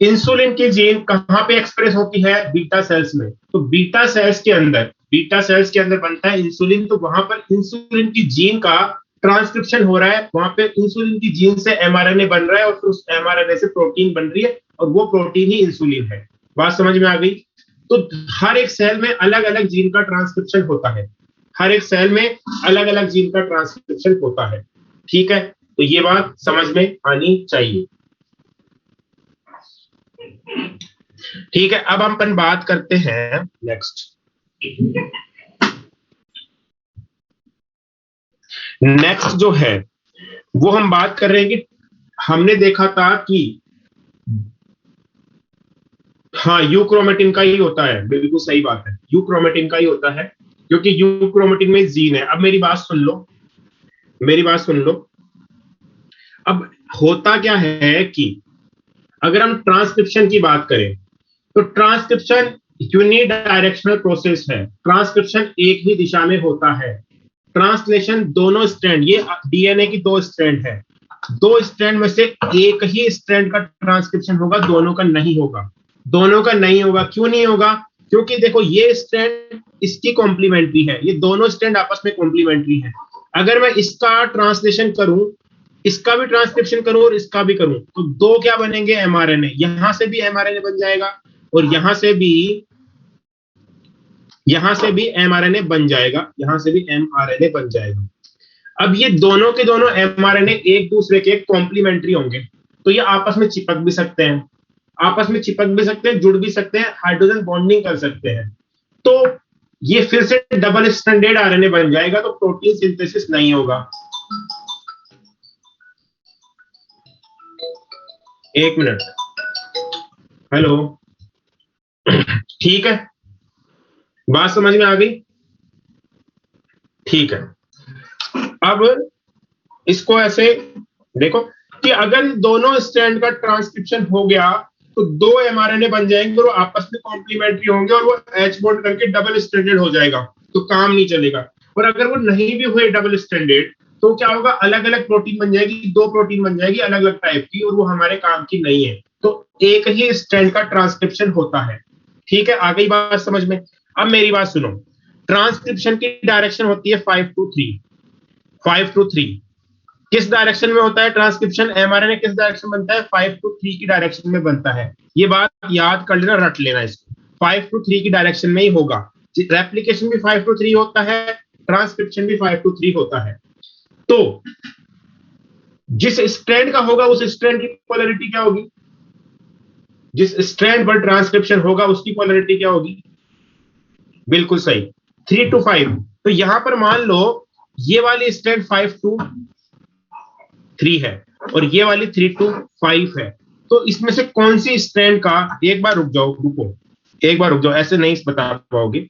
इंसुलिन की जीन कहां पे एक्सप्रेस होती है? बीटा सेल्स में। तो बीटा सेल्स के अंदर बनता है इंसुलिन। तो वहां पर इंसुलिन की जीन का ट्रांसक्रिप्शन हो रहा है, वहां पे इंसुलिन की जीन से एमआरएनए बन रहा है, और फिर उस एमआरएनए से प्रोटीन बन रही है, और वो प्रोटीन ही इंसुलिन है। बात समझ में आ गई? तो हर एक सेल में अलग अलग जीन का ट्रांसक्रिप्शन होता है, हर एक सेल में अलग अलग जीन का ट्रांसक्रिप्शन होता है। ठीक है, तो ये बात समझ में आनी चाहिए। ठीक है, अब हम अपन बात करते हैं नेक्स्ट जो है वो हम बात कर रहे हैं कि हमने देखा था कि हाँ, यूक्रोमेटिन का ही होता है। बिल्कुल सही बात है, यूक्रोमेटिन का ही होता है, क्योंकि यूक्रोमेटिन में जीन है। अब मेरी बात सुन लो। अब होता क्या है कि अगर हम ट्रांसक्रिप्शन की बात करें तो ट्रांसक्रिप्शन यूनिडायरेक्शनल प्रोसेस है। ट्रांसक्रिप्शन एक ही दिशा में होता है। ट्रांसलेशन दोनों स्ट्रैंड, ये डीएनए की 2 स्ट्रैंड है, 2 स्ट्रैंड में से एक ही स्ट्रैंड का ट्रांसक्रिप्शन होगा, दोनों का नहीं होगा। क्यों नहीं होगा? क्योंकि देखो, ये स्ट्रैंड इसकी कॉम्प्लीमेंट्री है, ये दोनों स्ट्रैंड आपस में कॉम्प्लीमेंट्री है। अगर मैं इसका ट्रांसलेशन करूं, इसका भी ट्रांसक्रिप्शन करूं और इसका भी करूं, तो 2 क्या बनेंगे? एमआरएनए। यहां से भी एमआरएनए बन जाएगा, और यहां से भी एमआरएनए बन जाएगा। अब ये दोनों के दोनों एमआरएनए एक दूसरे के कॉम्प्लीमेंट्री होंगे, तो ये आपस में चिपक भी सकते हैं, जुड़ भी सकते हैं, हाइड्रोजन बॉन्डिंग कर सकते हैं। तो ये फिर से डबल स्ट्रैंडेड आरएनए बन जाएगा, तो प्रोटीन सिंथेसिस नहीं होगा। एक मिनट, हेलो। ठीक है, बात समझ में आ गई? ठीक है, अब इसको ऐसे देखो कि अगर दोनों स्ट्रैंड का ट्रांसक्रिप्शन हो गया तो 2 एमआरएनए बन जाएंगे और वो आपस में कॉम्प्लीमेंट्री होंगे, और वो एच बॉन्ड करके डबल स्ट्रैंडेड हो जाएगा, तो काम नहीं चलेगा। और अगर वो नहीं भी हुए डबल स्ट्रैंडेड, तो क्या होगा? अलग अलग प्रोटीन बन जाएगी, 2 प्रोटीन बन जाएगी अलग अलग टाइप की, और वो हमारे काम की नहीं है। तो एक ही स्ट्रैंड का ट्रांसक्रिप्शन होता है। ठीक है, आ गई बात समझ में? अब मेरी बात सुनो, ट्रांसक्रिप्शन की डायरेक्शन होती है 5 to 3। किस डायरेक्शन में होता है ट्रांसक्रिप्शन? एमआरएनए किस डायरेक्शन बनता है? 5 to 3 की डायरेक्शन में बनता है। ये बात याद कर लेना, रट लेना इसको, 5 to 3 की डायरेक्शन में ही होगा। रेप्लिकेशन भी 5 to 3 होता है, ट्रांसक्रिप्शन भी 5 to 3 होता है। तो जिस स्ट्रैंड का होगा उस स्ट्रैंड की पोलैरिटी क्या होगी? जिस स्ट्रैंड पर ट्रांसक्रिप्शन होगा उसकी पोलैरिटी क्या होगी? बिल्कुल सही, 3 to 5। तो यहां पर मान लो ये वाली स्ट्रैंड 5 to 3 है और ये वाली 3 to 5 है, तो इसमें से कौन सी स्ट्रैंड का, एक बार रुक जाओ, ऐसे नहीं बता पाओगे।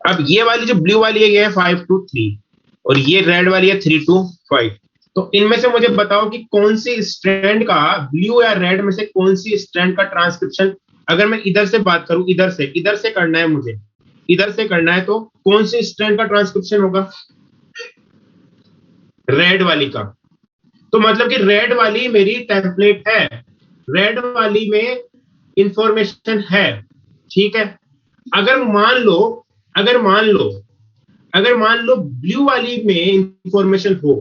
अब ये वाली जो ब्लू वाली है ये है 5 to 3 और ये रेड वाली है 3 to 5। तो इनमें से मुझे बताओ कि कौन सी स्ट्रैंड का, ब्लू या रेड में से कौन सी स्ट्रैंड का ट्रांसक्रिप्शन, अगर मैं इधर से बात करूं, इधर से करना है मुझे, तो कौन सी स्ट्रैंड का ट्रांसक्रिप्शन होगा? रेड वाली का। तो मतलब कि रेड वाली मेरी टेम्पलेट है, रेड वाली में इंफॉर्मेशन है, ठीक है। अगर मान लो अगर मान लो अगर मान लो ब्लू वाली में इंफॉर्मेशन हो,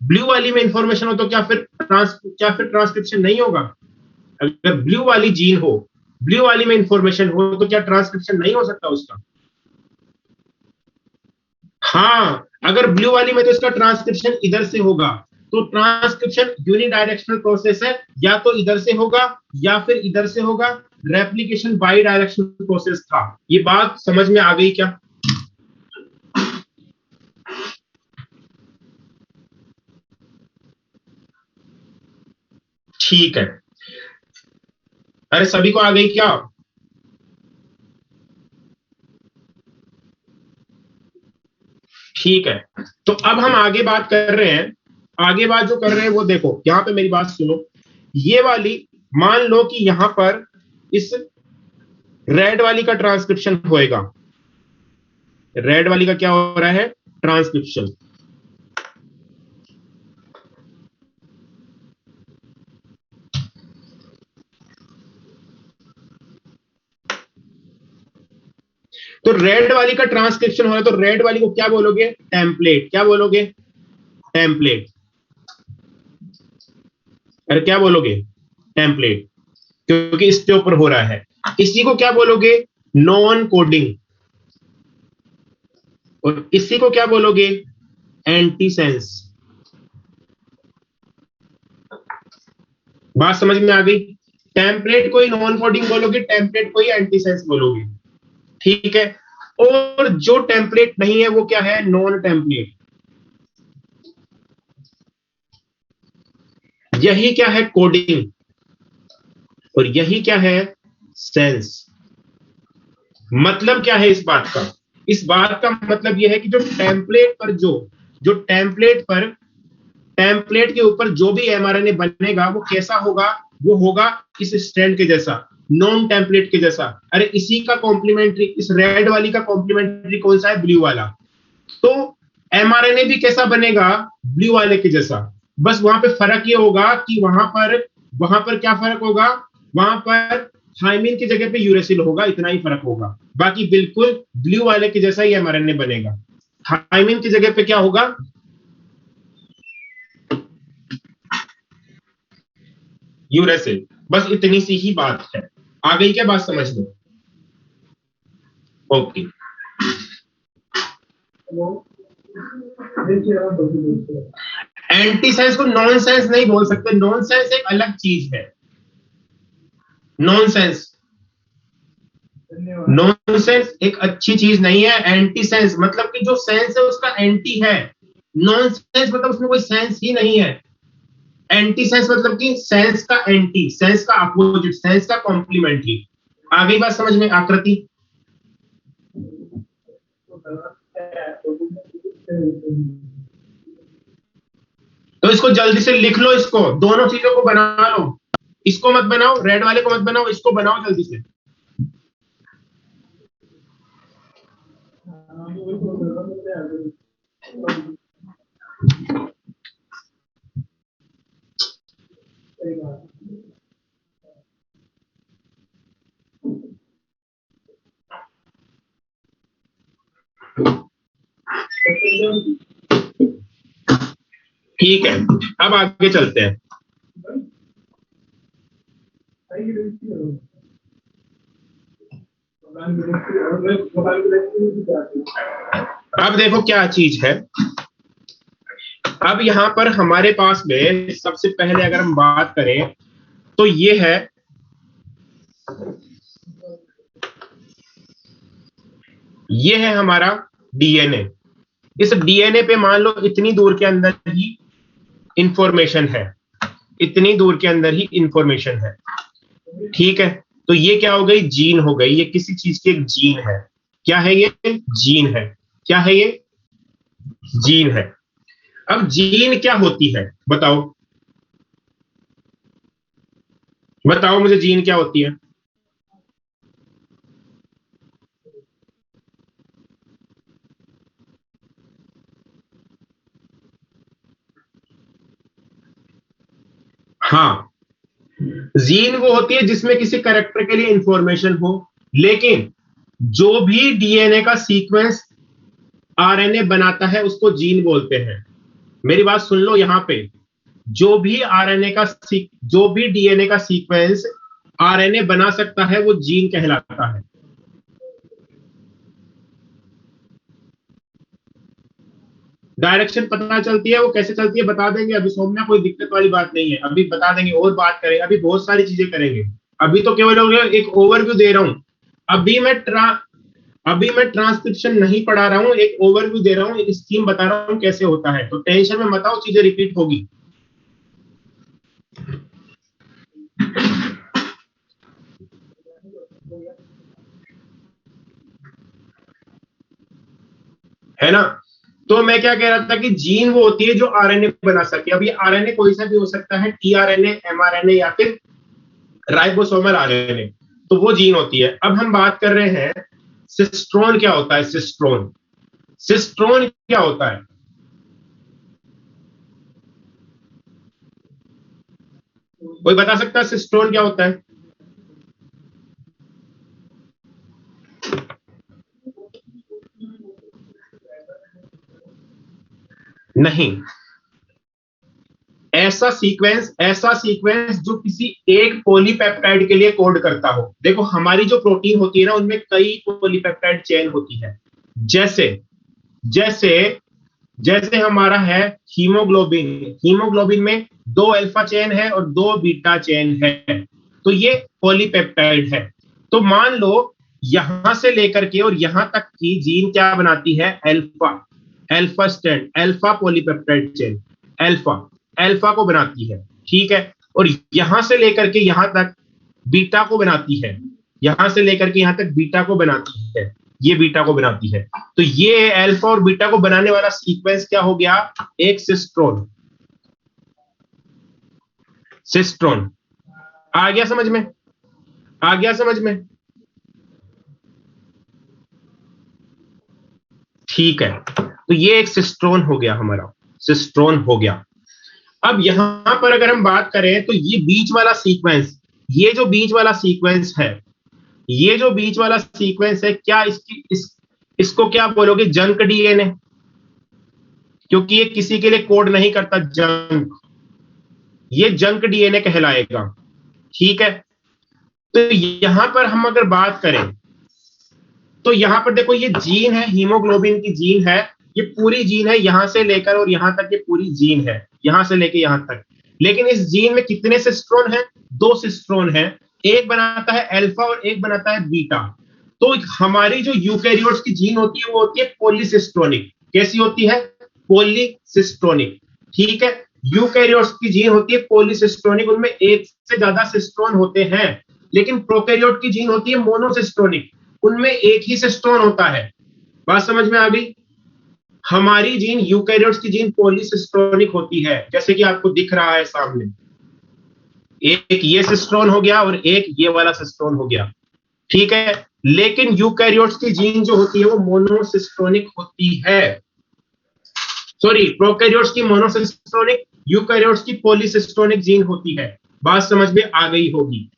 ब्लू वाली में इंफॉर्मेशन हो, तो क्या फिर ट्रांसक्रिप्शन नहीं होगा? अगर ब्लू वाली जीन हो, ब्लू वाली में इंफॉर्मेशन हो, तो क्या ट्रांसक्रिप्शन नहीं हो सकता उसका? हाँ, अगर ब्लू वाली में तो इसका ट्रांसक्रिप्शन इधर से होगा। तो ट्रांसक्रिप्शन यूनिडायरेक्शनल प्रोसेस है, या तो इधर से होगा या फिर इधर से होगा। रेप्लिकेशन बाई डायरेक्शनल प्रोसेस था। ये बात समझ में आ गई क्या? ठीक है। अरे सभी को आ गई क्या? ठीक है। तो अब हम आगे बात कर रहे हैं। आगे बात जो कर रहे हैं वो देखो, यहां पे मेरी बात सुनो। ये वाली, मान लो कि यहां पर इस रेड वाली का ट्रांसक्रिप्शन होएगा। रेड वाली का क्या हो रहा है? ट्रांसक्रिप्शन। तो रेड वाली का ट्रांसक्रिप्शन हो रहा है, तो रेड वाली को क्या बोलोगे? टेम्पलेट। क्या बोलोगे? टेम्पलेट। अरे क्या बोलोगे? टेम्पलेट, क्योंकि इसके ऊपर हो रहा है। इसी को क्या बोलोगे? Non coding. और इसी को क्या बोलोगे? Anti sense. बात समझ में आ गई? टेम्पलेट को ही नॉन कोडिंग बोलोगे, टेम्पलेट को ही एंटी सेंस बोलोगे, ठीक है। और जो टेम्पलेट नहीं है वो क्या है? Non template. यही क्या है? कोडिंग। और यही क्या है? सेंस। मतलब क्या है इस बात का? इस बात का मतलब यह है कि जो टेम्पलेट के ऊपर जो भी एमआरएनए बनेगा वो कैसा होगा? वो होगा इस स्ट्रैंड के जैसा, नॉन टेम्पलेट के जैसा। अरे इसी का कॉम्प्लीमेंट्री, इस रेड वाली का कॉम्प्लीमेंट्री कौन सा है? ब्लू वाला। तो एमआरएनए भी कैसा बनेगा? ब्लू वाले के जैसा। बस वहां पे फर्क ये होगा कि वहां पर क्या फर्क होगा? वहां पर थाइमिन की जगह पे यूरेसिल होगा, इतना ही फर्क होगा। बाकी बिल्कुल ब्लू वाले के जैसा ही एमआरएनए बनेगा। थाइमिन की जगह पे क्या होगा? यूरेसिल। बस इतनी सी ही बात है। आ गई क्या बात समझ में? ओके। एंटी साइंस को नॉन साइंस नहीं बोल सकते, नॉन साइंस एक अलग चीज है। नॉन साइंस, नॉन सेंस एक अच्छी चीज नहीं है। एंटी सेंस मतलब कि जो सेंस है उसका एंटी है। नॉन सेंस मतलब उसमें कोई सेंस ही नहीं है। एंटी सेंस मतलब कि सेंस का एंटी, सेंस का अपोजिट, सेंस का कॉम्प्लीमेंट्री। आ गई बात समझ में आकृति? तो इसको जल्दी से लिख लो, इसको दोनों चीजों को बना लो। इसको मत बनाओ, रेड वाले को मत बनाओ, इसको बनाओ जल्दी से। ठीक है, अब आगे चलते हैं। अब देखो क्या चीज है। अब यहां पर हमारे पास में सबसे पहले अगर हम बात करें तो ये है हमारा डीएनए। इस डीएनए पे मान लो इतनी दूर के अंदर ही इंफॉर्मेशन है, इतनी दूर के अंदर ही इंफॉर्मेशन है, ठीक है। तो ये क्या हो गई? जीन हो गई। ये किसी चीज की एक जीन है। क्या है ये? जीन है। क्या है ये? जीन है। अब जीन क्या होती है बताओ? बताओ मुझे, जीन क्या होती है? हाँ, जीन वो होती है जिसमें किसी कैरेक्टर के लिए इंफॉर्मेशन हो, लेकिन जो भी डीएनए का सीक्वेंस आरएनए बनाता है उसको जीन बोलते हैं। मेरी बात सुन लो यहां पे, जो भी आरएनए का जो भी डीएनए का सीक्वेंस आरएनए बना सकता है वो जीन कहलाता है। डायरेक्शन पता चलती है, वो कैसे चलती है बता देंगे अभी सौम्या, कोई दिक्कत वाली बात नहीं है, अभी बता देंगे और बात करेंगे, अभी बहुत सारी चीजें करेंगे। अभी तो केवल एक ओवरव्यू दे रहा हूं। अभी मैं ट्रा अभी मैं ट्रांसक्रिप्शन नहीं पढ़ा रहा हूं, एक ओवरव्यू दे रहा हूं, एक स्कीम बता रहा हूं कैसे होता है, तो टेंशन में मत आओ, चीजें रिपीट होगी। है ना? तो मैं क्या कह रहा था कि जीन वो होती है जो आरएनए बना सके। अब ये आरएनए कोई सा भी हो सकता है, टीआरएनए, एमआरएनए या फिर राइबोसोमल आरएनए, तो वो जीन होती है। अब हम बात कर रहे हैं सिस्ट्रोन क्या होता है। सिस्ट्रोन सिस्ट्रोन क्या होता है? कोई बता सकता है सिस्ट्रोन क्या होता है? नहीं, ऐसा सीक्वेंस जो किसी एक पॉलीपेप्टाइड के लिए कोड करता हो। देखो हमारी जो प्रोटीन होती है ना उनमें कई पॉलीपेप्टाइड चेन होती है। जैसे जैसे जैसे हमारा है हीमोग्लोबिन। हीमोग्लोबिन में दो अल्फा चेन है और दो बीटा चेन है, तो ये पॉलीपेप्टाइड है। तो मान लो यहां से लेकर के और यहां तक की जीन क्या बनाती है? Alpha, alpha strand, alpha polypeptide chain, alpha alpha को बनाती है। ठीक है? और यहां से लेकर के यहां तक बीटा को बनाती है, यहां से लेकर के यहां तक बीटा को बनाती है, ये बीटा को बनाती है। तो ये अल्फा और बीटा को बनाने वाला सीक्वेंस क्या हो गया? एक सिस्ट्रोन। सिस्ट्रोन आ गया समझ में? आ गया समझ में? ठीक है, तो ये एक सिस्ट्रोन हो गया हमारा, सिस्ट्रोन हो गया। अब यहां पर अगर हम बात करें तो ये बीच वाला सीक्वेंस, ये जो बीच वाला सीक्वेंस है, ये जो बीच वाला सीक्वेंस है, क्या इसको क्या बोलोगे? जंक डीएनए, क्योंकि ये किसी के लिए कोड नहीं करता, जंक, ये जंक डीएनए कहलाएगा। ठीक है? तो यहां पर हम अगर बात करें तो यहां पर देखो ये जीन है, हीमोग्लोबिन की जीन है, ये पूरी जीन है, यहां से लेकर और यहां तक ये पूरी जीन है, यहां से लेकर यहां तक। लेकिन इस जीन में कितने सिस्ट्रोन है? दो सिस्ट्रोन है, एक बनाता है अल्फा और एक बनाता है बीटा। तो हमारी जो यूकैरियोट्स की जीन होती है वो होती है पॉलीसिस्ट्रोनिक। कैसी होती है? पॉलीसिस्ट्रोनिक। ठीक है? यूकैरियोट्स की जीन होती है पॉलीसिस्ट्रोनिक, उनमें एक से ज्यादा सिस्ट्रोन होते हैं। लेकिन प्रोकैरियोट की जीन होती है मोनोसिस्ट्रोनिक, उनमें एक ही सिस्टोन होता है। बात समझ में आ गई? हमारी जीन यूकैरियोट्स की जीन पॉलीसिस्टोनिक होती है, जैसे कि आपको दिख रहा है सामने, एक ये सिस्टोन हो गया और एक ये वाला सिस्टोन हो गया। ठीक है? लेकिन यूकैरियोट्स की जीन जो होती है वो मोनोसिस्टोनिक होती है। सॉरी, प्रोकैरियोट्स की मोनोसिस्टोनिक, यूकैरियोट्स की पॉलीसिस्टोनिक जीन होती है। बात समझ में आ गई होगी।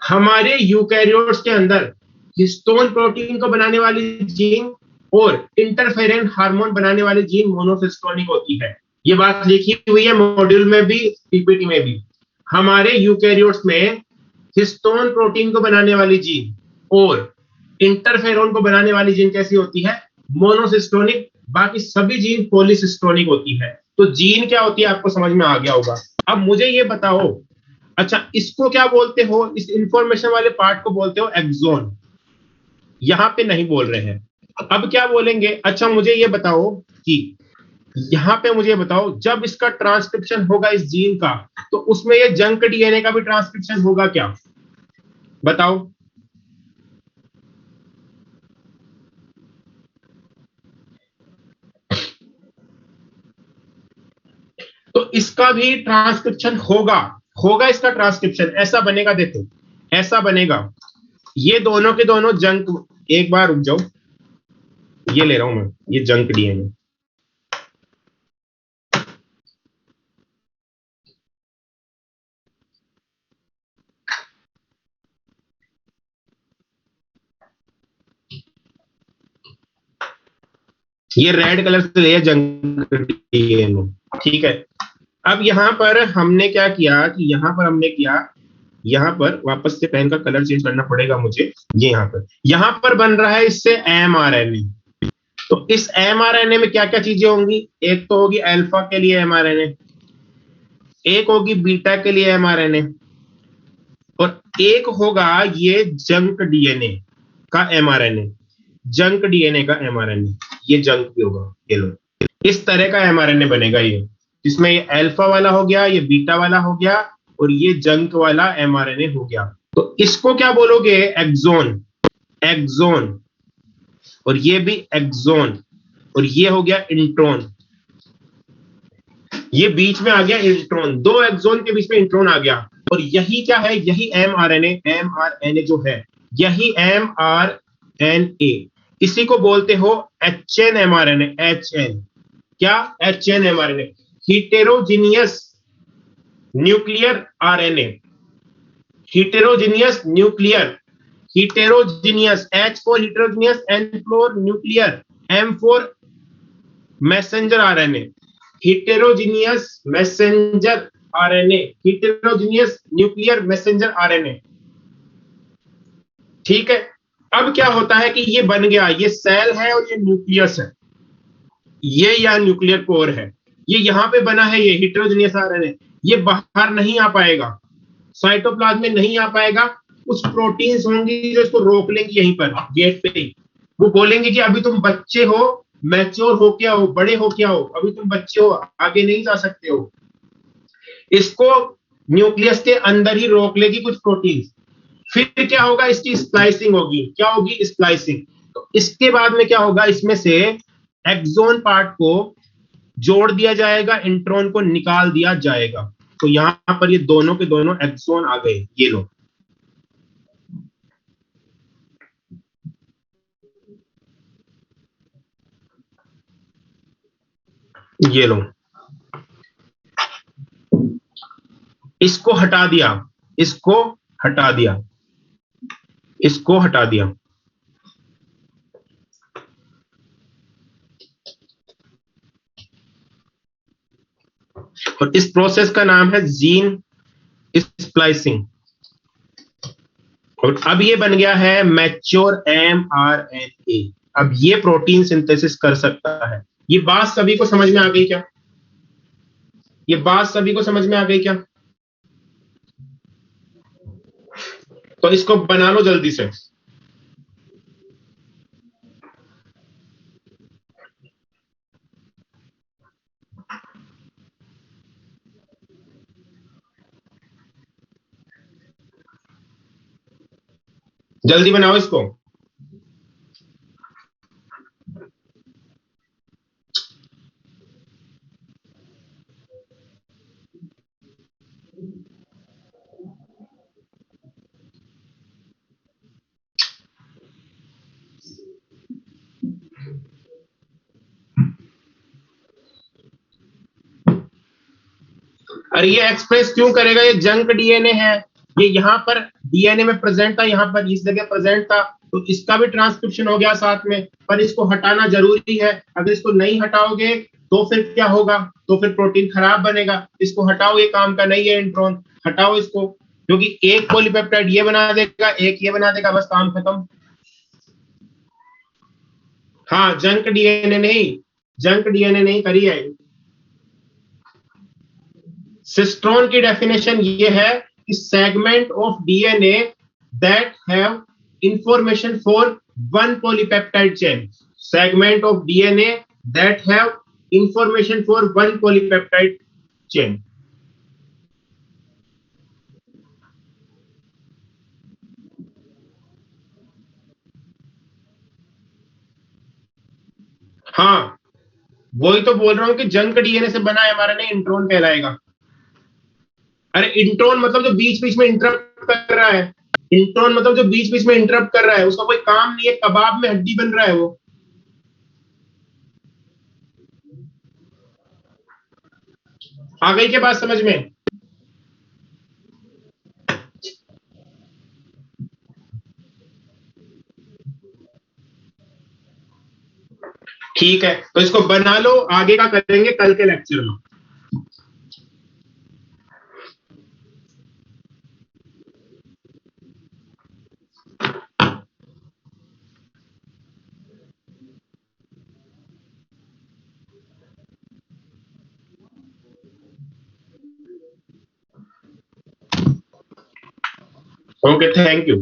हमारे यूकैरियोट्स के अंदर हिस्टोन प्रोटीन को बनाने वाली जीन और इंटरफेरेंट हार्मोन बनाने वाली जीन मोनोसिस्टोनिक होती है। ये बात लिखी हुई है मॉड्यूल में भी, पीपीटी में भी। हमारे यूकैरियोट्स में हिस्टोन प्रोटीन को बनाने वाली जीन और इंटरफेरोन को बनाने वाली जीन कैसी होती है? मोनोसिस्टोनिक। बाकी सभी जीन पॉलीसिस्टोनिक होती है। तो जीन क्या होती है आपको समझ में आ गया होगा। अब मुझे ये बताओ, अच्छा इसको क्या बोलते हो? इस इंफॉर्मेशन वाले पार्ट को बोलते हो एक्सोन। यहां पे नहीं बोल रहे हैं, अब क्या बोलेंगे? अच्छा मुझे ये बताओ कि यहां पे मुझे बताओ, जब इसका ट्रांसक्रिप्शन होगा इस जीन का, तो उसमें ये जंक डीएनए का भी ट्रांसक्रिप्शन होगा क्या? बताओ। तो इसका भी ट्रांसक्रिप्शन होगा, होगा इसका ट्रांसक्रिप्शन, ऐसा बनेगा। देखो ऐसा बनेगा, ये दोनों के दोनों जंक, एक बार रुक जाओ, ये ले रहा हूं मैं, ये जंक डीएनए, ये रेड कलर से लिया जंक डीएनए, ठीक है। अब यहां पर हमने क्या किया कि यहां पर वापस से पेन का कलर चेंज करना पड़ेगा मुझे। ये यहां पर बन रहा है इससे एमआरएनए। तो इस एमआरएनए में क्या क्या चीजें होंगी? एक तो होगी अल्फा के लिए एमआरएनए, एक होगी बीटा के लिए एमआरएनए, और एक होगा ये जंक डीएनए का एमआरएनए। जंक डीएनए का एमआरएनए, ये जंक भी होगा। ये लो, इस तरह का एमआरएनए बनेगा ये, जिसमें ये अल्फा वाला हो गया, ये बीटा वाला हो गया, और ये जंक वाला एमआरएनए हो गया। तो इसको क्या बोलोगे? एक्सोन। एक्सोन, और ये भी एक्सोन, और ये हो गया इंट्रोन। ये बीच में आ गया इंट्रोन, दो एक्सोन के बीच में इंट्रोन आ गया। और यही क्या है? यही एमआरएनए, एमआरएनए जो है, यही एमआरएनए, इसी को बोलते हो एचएन एमआरएनए। एचएन क्या? HN mRNA, heterogeneous nuclear RNA. Heterogeneous nuclear, heterogeneous, H for heterogeneous, N for nuclear, M for messenger RNA. Heterogeneous messenger RNA, heterogeneous nuclear messenger RNA, ठीक है। अब क्या होता है कि ये बन गया, ये सेल है और ये न्यूक्लियस है, ये यहाँ न्यूक्लियर कोर है, ये यहां पे बना है, ये हिटेरोजीनियस आरएनए। ये बाहर नहीं आ पाएगा, साइटोप्लाज्म में नहीं आ पाएगा। कुछ प्रोटीन्स होंगी जो इसको रोक लेंगी यहीं पर गेट पे ही। वो बोलेंगे कि अभी तुम बच्चे हो, मैच्योर हो क्या हो, बड़े हो क्या हो, अभी तुम बच्चे हो, आगे नहीं जा सकते हो। इसको न्यूक्लियस के अंदर ही रोक लेगी कुछ प्रोटीन। फिर क्या होगा? इसकी स्प्लाइसिंग होगी। क्या होगी? स्प्लाइसिंग। तो इसके बाद में क्या होगा? इसमें से एक्सोन पार्ट को जोड़ दिया जाएगा, इंट्रॉन को निकाल दिया जाएगा। तो यहां पर ये दोनों के दोनों एक्सोन आ गए, ये लो। ये लो, इसको हटा दिया, इसको हटा दिया, इसको हटा दिया। और इस प्रोसेस का नाम है जीन स्प्लाइसिंग। और अब ये बन गया है मैच्योर एमआरएनए। अब ये प्रोटीन सिंथेसिस कर सकता है। ये बात सभी को समझ में आ गई क्या? ये बात सभी को समझ में आ गई क्या? तो इसको बना लो जल्दी से। जल्दी बनाओ इसको। अरे ये एक्सप्रेस क्यों करेगा? ये जंक डीएनए है, ये यहाँ पर डीएनए में प्रेजेंट था, यहाँ पर इस जगह प्रेजेंट था, तो इसका भी ट्रांसक्रिप्शन हो गया साथ में। पर इसको हटाना जरूरी है, अगर इसको नहीं हटाओगे तो फिर क्या होगा? तो फिर प्रोटीन खराब बनेगा। इसको हटाओ, ये काम का नहीं है इंट्रॉन, हटाओ इसको, क्योंकि एक पॉलीपेप्टाइड ये बना देगा, एक ये बना देगा, बस काम खत्म। हाँ, जंक डीएनए नहीं, जंक डीएनए नहीं करी है। सिस्ट्रॉन की डेफिनेशन ये है कि segment of DNA that have information for one polypeptide chain. Segment of DNA that have information for one polypeptide chain. हाँ, वही तो बोल रहा हूं कि जंक डीएनए से बना एमआरएनए इंट्रोन कहलाएगा। अरे इंट्रोन मतलब जो बीच बीच में इंटरप्ट कर रहा है, इंट्रोन मतलब जो बीच बीच में इंटरप्ट कर रहा है, उसका कोई काम नहीं है, कबाब में हड्डी बन रहा है वो। आ गई के बात समझ में? ठीक है, तो इसको बना लो, आगे का करेंगे कल के लेक्चर में। Okay, thank you.